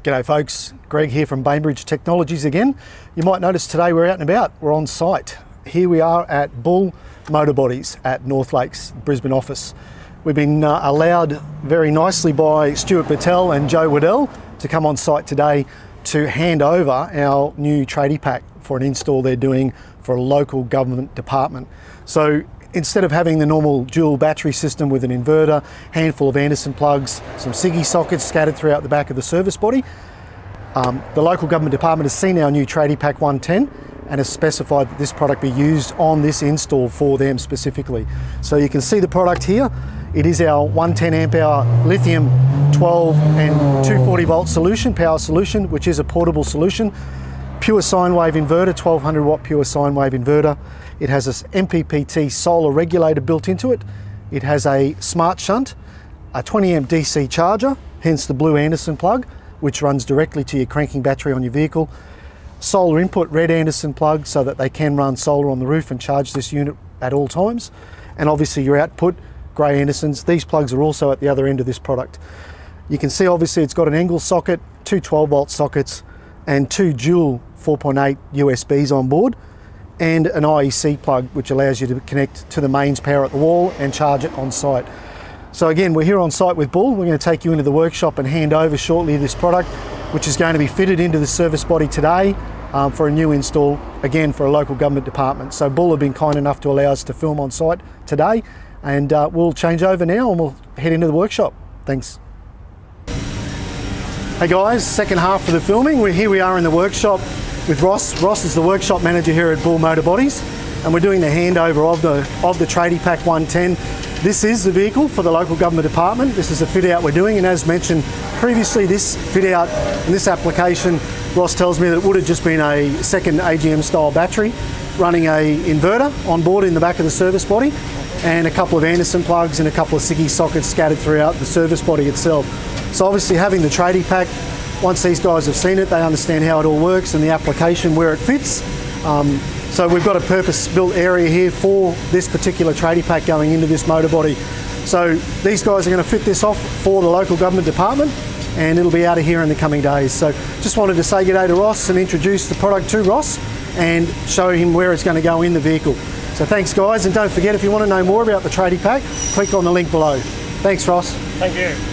G'day folks, Greg here from Bainbridge Technologies again. You might notice today we're out and about, we're on site. Here we are at Bull Motor Bodies at North Lakes, Brisbane office. We've been allowed very nicely by Stuart Battelle and Joe Waddell to come on site today to hand over our new Tradie Pack for an install they're doing for a local government department. So instead of having the normal dual battery system with an inverter, handful of Anderson plugs, some SIGGI sockets scattered throughout the back of the service body, the local government department has seen our new Tradie Pack 110 and has specified that this product be used on this install for them specifically. So you can see the product here. It is our 110 amp hour lithium 12 and 240 volt solution, power solution, which is a portable solution. Pure sine wave inverter, 1200 watt pure sine wave inverter. It has an MPPT solar regulator built into it. It has a smart shunt, a 20 amp DC charger, hence the blue Anderson plug, which runs directly to your cranking battery on your vehicle. Solar input, red Anderson plug, so that they can run solar on the roof and charge this unit at all times. And obviously your output, grey Andersons. These plugs are also at the other end of this product. You can see obviously it's got an angle socket, two 12 volt sockets, and two dual 4.8 USBs on board, and an IEC plug which allows you to connect to the mains power at the wall and charge it on site. So again, we're here on site with Bull. We're going to take you into the workshop and hand over shortly this product, which is going to be fitted into the service body today for a new install, again for a local government department. So Bull have been kind enough to allow us to film on site today, and we'll change over now and we'll head into the workshop. Thanks. Hey guys, second half of the filming. We are in the workshop with Ross. Ross is the workshop manager here at Bull Motor Bodies, and we're doing the handover of the Tradie Pack 110. This is the vehicle for the local government department. This is a fit out we're doing, and as mentioned previously, this fit out and this application, Ross tells me that it would have just been a second AGM style battery running a inverter on board in the back of the service body, and a couple of Anderson plugs and a couple of SIGGI sockets scattered throughout the service body itself. So obviously having the Tradie Pack, once these guys have seen it, they understand how it all works and the application where it fits. So we've got a purpose-built area here for this particular Tradie Pack going into this motor body. So these guys are going to fit this off for the local government department, and it'll be out of here in the coming days. So just wanted to say g'day to Ross and introduce the product to Ross and show him where it's going to go in the vehicle. So thanks guys, and don't forget, if you want to know more about the Tradie Pack, click on the link below. Thanks Ross. Thank you.